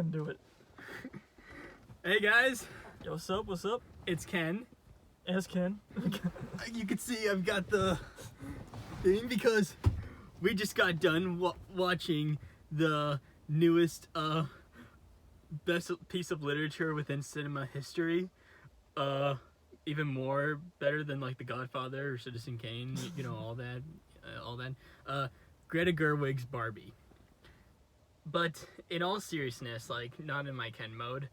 And do it. Hey guys, Yo, what's up? What's up? it's Ken. As Ken. You can see I've got the thing because we just got done watching the newest best piece of literature within cinema history. Even more better than like The Godfather or Citizen Kane, you know, all that. Greta Gerwig's Barbie. But in all seriousness, like not in my Ken mode,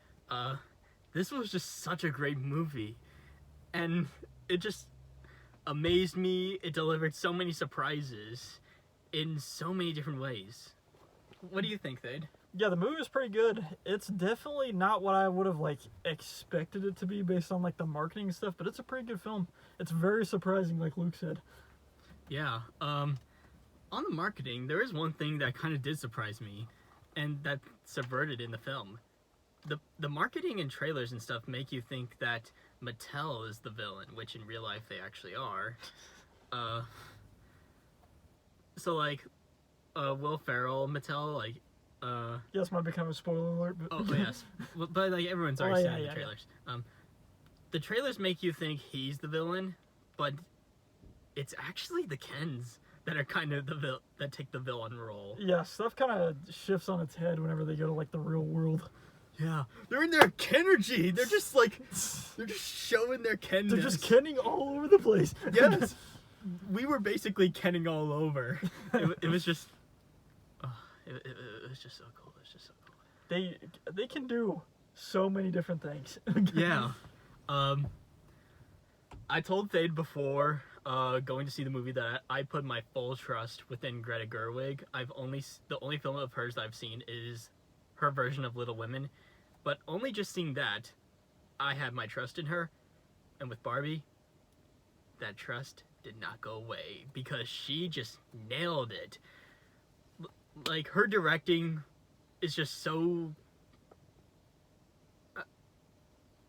this was just such a great movie. And it just amazed me. It delivered so many surprises in so many different ways. What do you think, Thade? Yeah, the movie was pretty good. It's definitely not what I would have like expected it to be based on like the marketing and stuff, but it's a pretty good film. It's very surprising, like Luke said. Yeah. On the marketing, there is one thing that kind of did surprise me, and that subverted in the film. The marketing and trailers and stuff make you think that Mattel is the villain, which in real life they actually are. So like, Will Ferrell, Mattel, like, Yes, might be kind of a spoiler alert, but oh yes, but like everyone's already seen the trailers. Yeah. The trailers make you think he's the villain, but it's actually the Kens that are kind of that take the villain role. yeah, stuff kind of shifts on its head whenever they go to like the real world. Yeah, they're in their Kenergy. They're just like, they're just showing their Kenness. They're just Kenning all over the place. Yes, we were basically Kenning all over. It was just, it was just so cool. It's just so cool. They can do so many different things. Yeah. I told Thade before going to see the movie that I put my full trust within Greta Gerwig. The only film of hers that I've seen is her version of Little Women, but only just seeing that, I had my trust in her. And with Barbie, that trust did not go away because she just nailed it. Like, her directing is just so...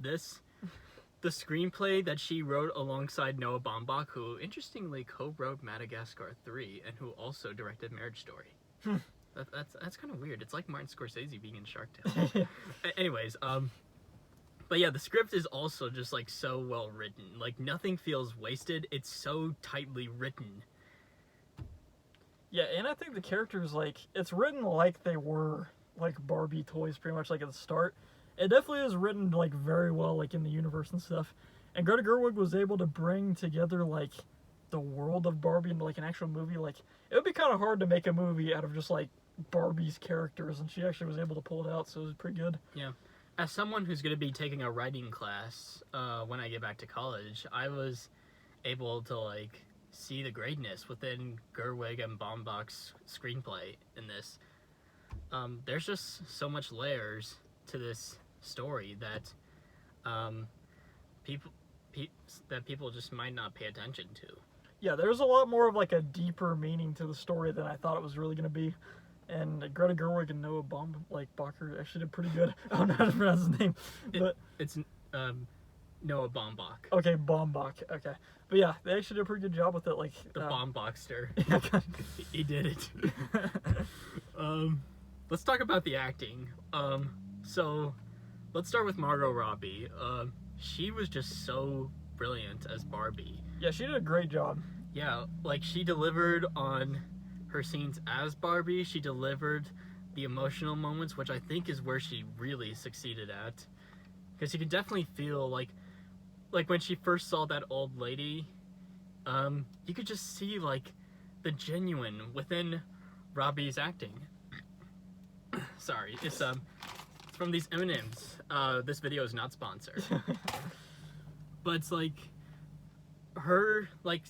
The screenplay that she wrote alongside Noah Baumbach, who interestingly co-wrote Madagascar 3 and who also directed Marriage Story. That's kind of weird. It's like Martin Scorsese being in Shark Tale. Anyways, but yeah, the script is also just like so well written. Like nothing feels wasted. It's so tightly written. Yeah, and I think the characters, like, it's written like they were like Barbie toys pretty much like at the start. It definitely is written like very well, like in the universe and stuff. And Greta Gerwig was able to bring together like the world of Barbie into like an actual movie. Like it would be kind of hard to make a movie out of just like Barbie's characters, and she actually was able to pull it out, so it was pretty good. Yeah. As someone who's going to be taking a writing class when I get back to college, I was able to like see the greatness within Gerwig and Baumbach's screenplay in this. There's just so much layers to this story that people just might not pay attention to. Yeah, there's a lot more of like a deeper meaning to the story than I thought it was really going to be. And Greta Gerwig and Noah Baumbach actually did pretty good. I don't know how to pronounce his name, but it's Noah Baumbach. Okay, Baumbach. Okay, but yeah, they actually did a pretty good job with it. Like the Baumbachster. Yeah, he did it. Let's talk about the acting. So let's start with Margot Robbie. She was just so brilliant as Barbie. Yeah, she did a great job. Yeah, like she delivered on her scenes as Barbie. She delivered the emotional moments, which I think is where she really succeeded at. Because you can definitely feel like when she first saw that old lady, you could just see like the genuine within Robbie's acting. Sorry, it's from these M&Ms. This video is not sponsored. But it's like her like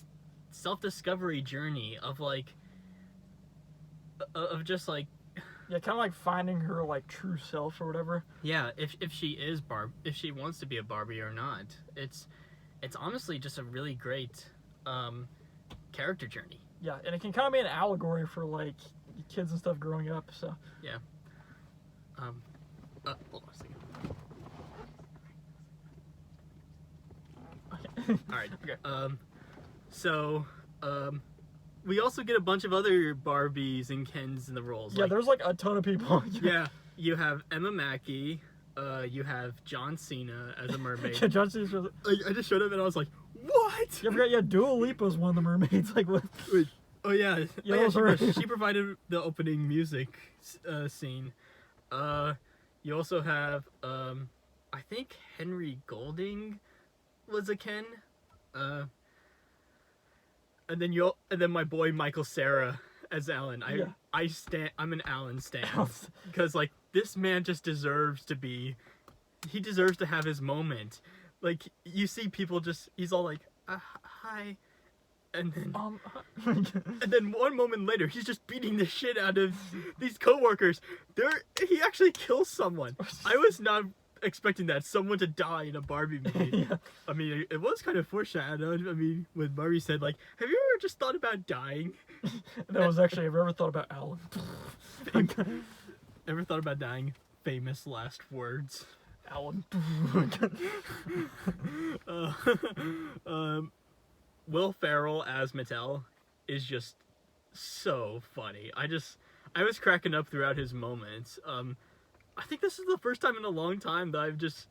self-discovery journey of like of just like yeah, kind of like finding her like true self or whatever. Yeah, if she is if she wants to be a Barbie or not. It's honestly just a really great character journey. Yeah, and it can kind of be an allegory for like kids and stuff growing up. So yeah. Hold on a second. Okay. All right. Okay. So, we also get a bunch of other Barbies and Kens in the roles. Yeah, like, there's like a ton of people. Yeah, You have Emma Mackey. You have John Cena as a mermaid. Yeah, John Cena's really... I just showed up and I was like, what? You forgot, yeah, Dua Lipa's one of the mermaids. Like, what? Wait, oh yeah, Yeah, oh, yeah those are- she provided the opening music scene. You also have I think Henry Golding was a Ken. And then my boy Michael Cera as Alan. I'm an Alan stan because like this man just deserves to have his moment. Like you see people he's all like hi, and then and then one moment later he's just beating the shit out of these coworkers. He actually kills someone. I was not expecting someone to die in a Barbie movie. Yeah. I mean, it was kind of foreshadowed. I mean, when Barbie said like, "Have you ever just thought about dying?" That was actually, have you ever thought about Alan? Ever thought about dying? Famous last words. Alan. Will Ferrell as Mattel is just so funny. I was cracking up throughout his moments. I think this is the first time in a long time that I've just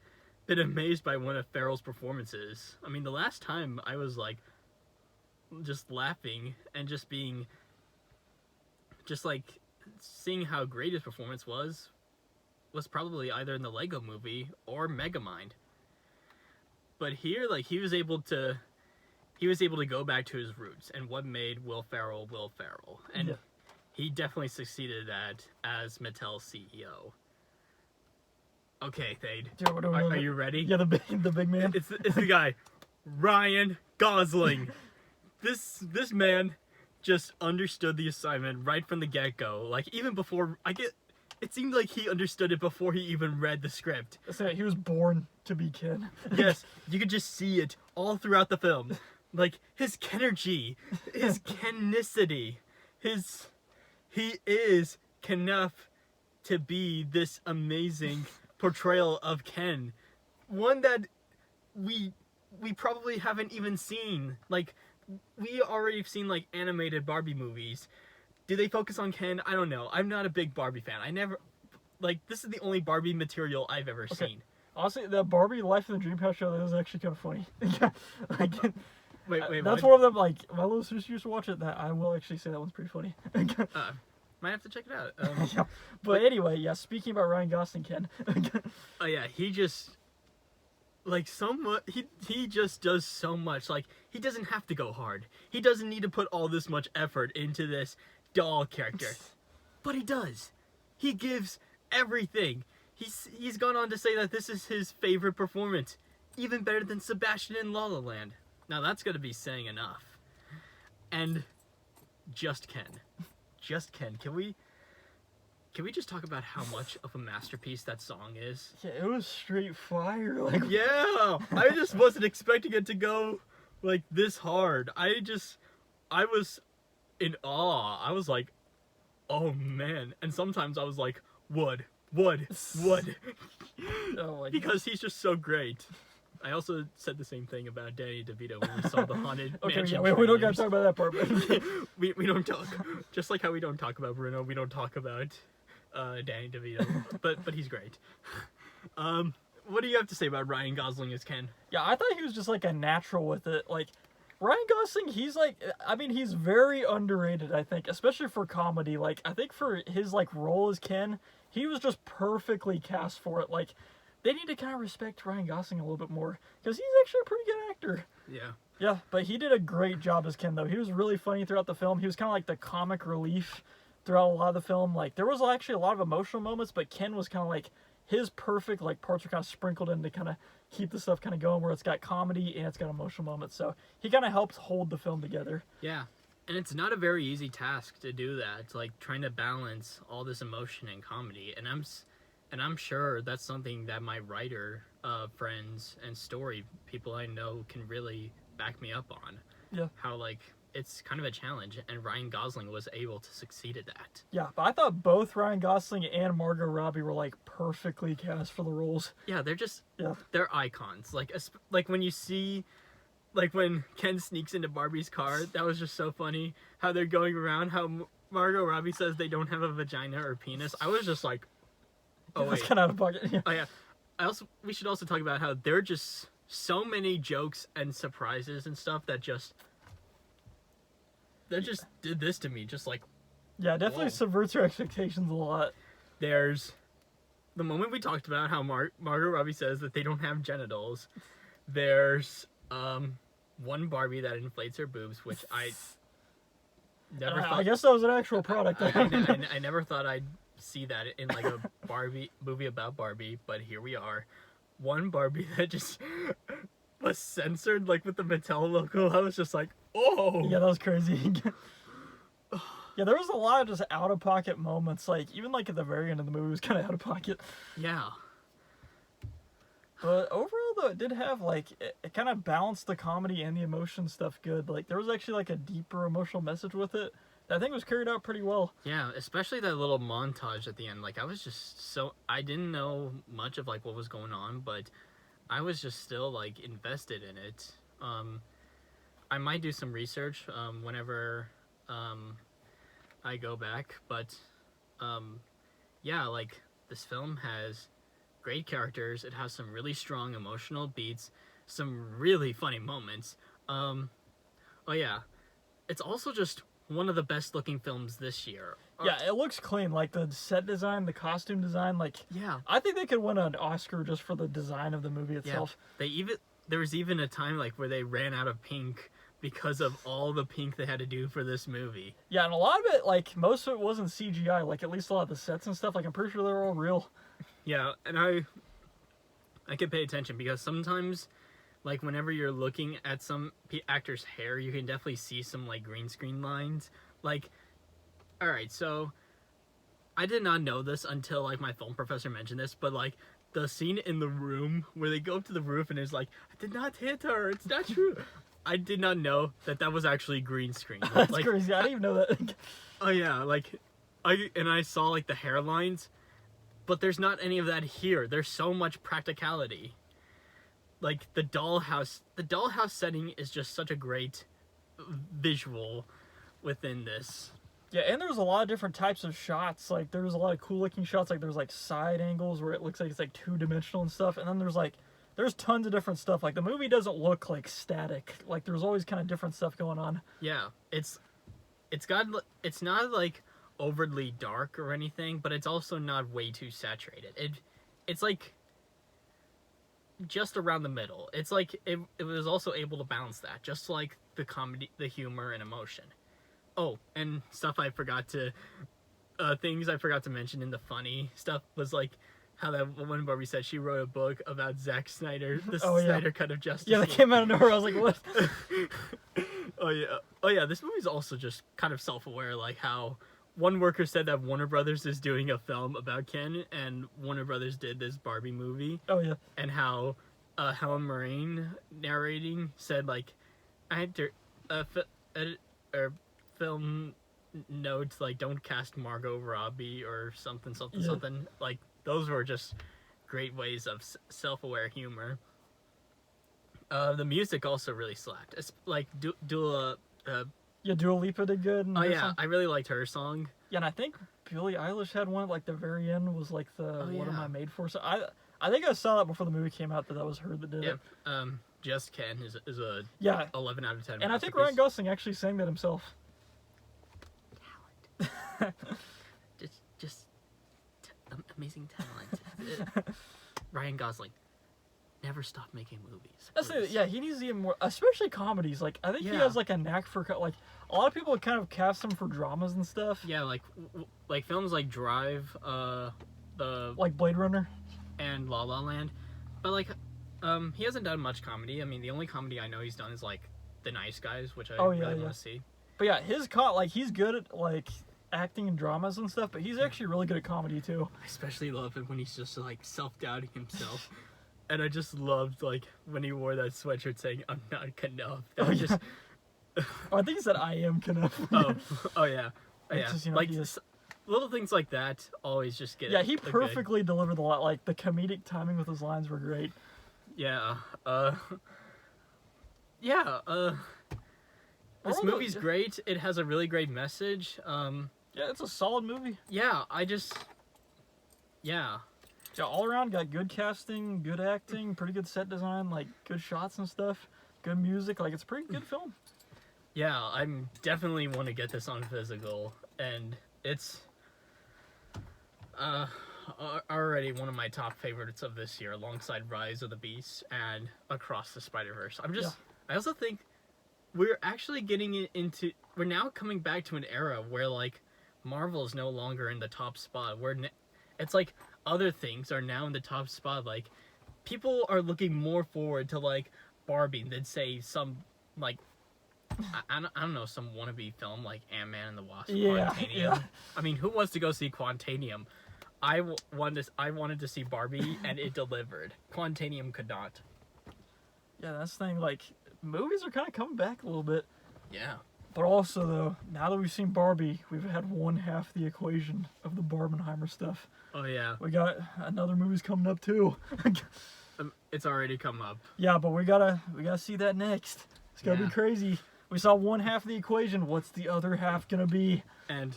been amazed by one of Ferrell's performances. I mean, the last time I was like just laughing and just like seeing how great his performance was probably either in the Lego Movie or Megamind. But here, like, he was able to go back to his roots and what made Will Ferrell Will Ferrell, and he definitely succeeded at as Mattel's CEO. Okay, Thade, are you ready? Yeah, the big man. It's the guy, Ryan Gosling. This man just understood the assignment right from the get-go. Like, even before it seemed like he understood it before he even read the script. So he was born to be Ken. Yes, you could just see it all throughout the film. Like, his Kenergy, his Kenicity, he is enough to be this amazing portrayal of Ken. One that we probably haven't even seen. Like, we already have seen, like, animated Barbie movies. Do they focus on Ken? I don't know. I'm not a big Barbie fan. This is the only Barbie material I've ever seen. Honestly, the Barbie Life in the Dream House show, that was actually kind of funny. Yeah, like, Wait, that's what? one of them, like, my little sister used to watch it, that I will actually say that one's pretty funny. Might have to check it out. Yeah. But anyway, yeah, speaking about Ryan Gosling, Ken. Oh yeah, he just, like, he just does so much. Like, he doesn't have to go hard. He doesn't need to put all this much effort into this doll character. But he does. He gives everything. He's gone on to say that this is his favorite performance. Even better than Sebastian in La La Land. Now that's gonna be saying enough. And just Ken. Just Ken. Can we just talk about how much of a masterpiece that song is? Yeah, it was straight fire. Like, yeah, I just wasn't expecting it to go like this hard. I was in awe. I was like, oh man. And sometimes I was like, would. oh because he's just so great. I also said the same thing about Danny DeVito when we saw the Haunted Mansion. Yeah, we don't gotta talk about that part. But we don't talk, just like how we don't talk about Bruno, we don't talk about Danny DeVito, but he's great. What do you have to say about Ryan Gosling as Ken? yeah, I thought he was just like a natural with it. Like, Ryan Gosling, he's like, I mean, he's very underrated, I think, especially for comedy. Like, I think for his like role as Ken, he was just perfectly cast for it. Like, they need to kind of respect Ryan Gosling a little bit more, because he's actually a pretty good actor. Yeah. Yeah, but he did a great job as Ken, though. He was really funny throughout the film. He was kind of like the comic relief throughout a lot of the film. Like, there was actually a lot of emotional moments, but Ken was kind of like, his perfect, like, parts were kind of sprinkled in to kind of keep the stuff kind of going, where it's got comedy and it's got emotional moments. So he kind of helps hold the film together. Yeah. And it's not a very easy task to do that. It's like trying to balance all this emotion and comedy. And I'm sure that's something that my writer friends and story people I know can really back me up on. Yeah. How, like, it's kind of a challenge, and Ryan Gosling was able to succeed at that. Yeah, but I thought both Ryan Gosling and Margot Robbie were, like, perfectly cast for the roles. Yeah, they're just, Yeah. they're icons. Like when you see, like, when Ken sneaks into Barbie's car, that was just so funny. How they're going around, how Margot Robbie says they don't have a vagina or penis. I was just like, Oh That's wait. kind of out of pocket. Yeah. Oh yeah. We should also talk about how there are just so many jokes and surprises and stuff that just did this to me. Just like Yeah, definitely Whoa. subverts your expectations a lot. there's the moment we talked about how Margot Robbie says that they don't have genitals. There's one Barbie that inflates her boobs, which I never thought. I guess that was an actual product. I never thought I'd see that in like a Barbie movie about Barbie, but here we are. One Barbie that just was censored like with the Mattel logo. I was just like, oh Yeah, that was crazy. Yeah, there was a lot of just out of pocket moments. Like even like at the very end of the movie was kind of out of pocket. yeah. But overall, though, it did have like it kind of balanced the comedy and the emotion stuff good. Like there was actually like a deeper emotional message with it that I think was carried out pretty well. Yeah, especially that little montage at the end. Like I was just I didn't know much of like what was going on, but I was just still like invested in it. I might do some research whenever I go back, but yeah, like this film has great characters. It has some really strong emotional beats, some really funny moments. Oh yeah, it's also just one of the best looking films this year. Yeah, it looks clean. Like the set design, the costume design. Like Yeah. I think they could win an Oscar just for the design of the movie itself. There was even a time like where they ran out of pink because of all the pink they had to do for this movie. Yeah, and a lot of it, like most of it wasn't CGI. Like at least a lot of the sets and stuff. Like I'm pretty sure they were all real. Yeah, and I can pay attention because sometimes, like whenever you're looking at some actor's hair, you can definitely see some like green screen lines. Like, all right, so I did not know this until like my film professor mentioned this, but like the scene in the room where they go up to the roof and it's like, I did not hit her. It's not true. I did not know that was actually green screen. That's Like, crazy. I didn't even know that. oh yeah, like I saw like the hairlines, but there's not any of that here. There's so much practicality. Like the dollhouse setting is just such a great visual within this. Yeah, and there was a lot of different types of shots. Like there was a lot of cool looking shots. Like there's like side angles where it looks like it's like 2-dimensional and stuff. And then there's tons of different stuff. Like the movie doesn't look like static. Like there's always kind of different stuff going on. Yeah, it's not like overly dark or anything, but it's also not way too saturated. It's like just around the middle. It's like it was also able to balance that, just like the comedy, the humor, and emotion. Oh, and stuff I forgot to things I forgot to mention in the funny stuff was like how that one Barbie said she wrote a book about Zack Snyder, the Snyder cut of Justice Yeah, that League. came out of nowhere. I was like, what? Oh yeah, this movie's also just kind of self-aware, like how one worker said that Warner Brothers is doing a film about Ken, and Warner Brothers did this Barbie movie, Oh yeah. and how Helen Mirren narrating said like, I had to film notes like don't cast Margot Robbie or something something. Like those were just great ways of self-aware humor. The music also really slapped. It's like Dua. Yeah, Dua Lipa did good. Oh yeah, I really liked her song. Yeah, and I think Billie Eilish had one at like the very end was like the What Am I Made For? So I think I saw that before the movie came out that was her that did it. Just Ken is a 11 out of 10. And I think Ryan Gosling actually sang that himself. just amazing talent. Ryan Gosling, never stop making movies. That's it. Yeah, he needs to get more, especially comedies. Like I think he has like a knack for like a lot of people kind of cast him for dramas and stuff. Yeah, like films like Drive, the like Blade Runner, and La La Land, but like he hasn't done much comedy. I mean, the only comedy I know he's done is like The Nice Guys, which I really want to see. But yeah, like he's good at like acting in dramas and stuff, but he's actually really good at comedy too. I especially love it when he's just like self-doubting himself. And I just loved like when he wore that sweatshirt saying I'm not enough. That was just I think he said I am enough. oh yeah. It's just, like little things like that always just get he perfectly delivered the line. Like the comedic timing with his lines were great. This movie's great. It has a really great message. Yeah, it's a solid movie. Yeah, all around got good casting, good acting, pretty good set design, like good shots and stuff, good music. Like it's a pretty good film. Yeah, I'm definitely want to get this on physical, and it's already one of my top favorites of this year, alongside Rise of the Beast and Across the Spider-Verse. I also think we're actually getting into. We're now coming back to an era where like Marvel is no longer in the top spot. It's like other things are now in the top spot. Like people are looking more forward to like Barbie than say some like I don't know, some wannabe film like Ant-Man and the Wasp. Yeah, Quantanium. yeah. I mean, who wants to go see Quantanium? I wanted to see Barbie and it delivered. Quantanium could not. Yeah, that's the thing. Like movies are kind of coming back a little bit. Yeah. But also, though, now that we've seen Barbie, we've had one half the equation of the Barbenheimer stuff. Oh yeah. We got another movie's coming up too. It's already come up. Yeah, but we gotta see that next. It's gonna be crazy. We saw one half of the equation. What's the other half gonna be? And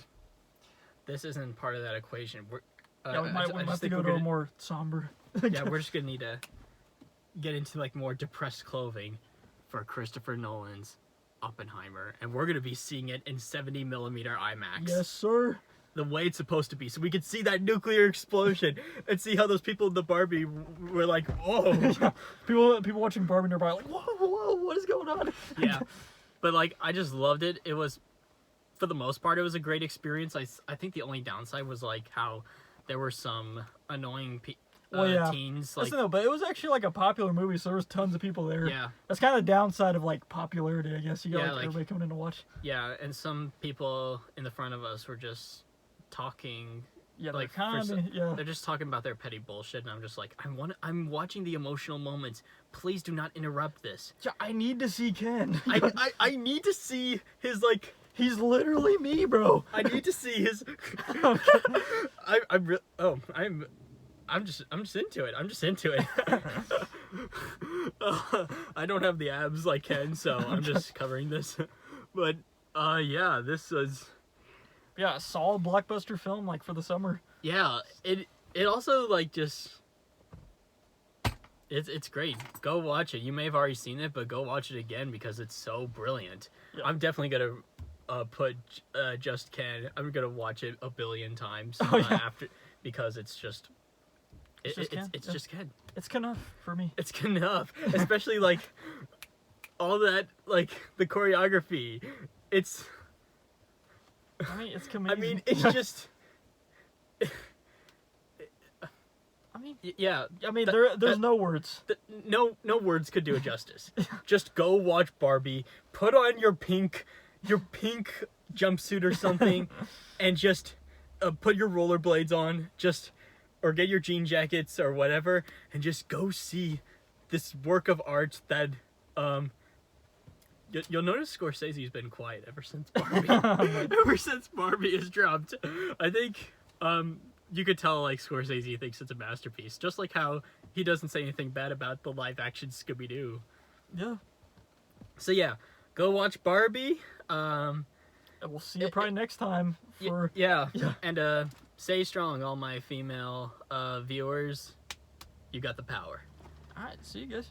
this isn't part of that equation. We might have to go to a more somber. Yeah, we're just gonna need to get into like more depressed clothing for Christopher Nolan's Oppenheimer, and we're gonna be seeing it in 70mm IMAX. Yes, sir. The way it's supposed to be, so we could see that nuclear explosion and see how those people in the Barbie were like, "Whoa!" Yeah. People watching Barbie nearby are like, "Whoa, what is going on?" Yeah, but like I just loved it. It was, for the most part, it was a great experience. I think the only downside was like how there were some annoying teens. Like, no, but it was actually like a popular movie, so there was tons of people there. Yeah. That's kind of the downside of like popularity, I guess. You got Yeah, like everybody coming in to watch. yeah, and some people in the front of us were just talking. Yeah, Like, they're just talking about their petty bullshit, and I'm just like, I'm watching the emotional moments. Please do not interrupt this. Yeah, I need to see Ken. I need to see his like. He's literally me, bro. I need to see his. I'm just into it. I'm just into it. I don't have the abs like Ken, so I'm just covering this. But yeah, this was. Yeah, a solid blockbuster film like for the summer. Yeah, it also like just. It's great. Go watch it. You may have already seen it, but go watch it again because it's so brilliant. Yeah. I'm definitely gonna put Just Ken. I'm gonna watch it a billion times after, because it's just. It's just Ken. It's enough for me. It's enough, especially like all that, like the choreography. It's. I mean, it's amazing. I mean, it's just. I mean, yeah. I mean, there's no words. No words could do it justice. Just go watch Barbie. Put on your pink jumpsuit or something, and just put your rollerblades on. Or get your jean jackets or whatever, and just go see this work of art that you'll notice Scorsese's been quiet ever since Barbie. Ever since Barbie has dropped. I think you could tell like Scorsese thinks it's a masterpiece, just like how he doesn't say anything bad about the live action Scooby-Doo. Yeah. So yeah, go watch Barbie. And we'll see you probably next time for yeah. And stay strong, all my female viewers. You got the power. All right, see you guys.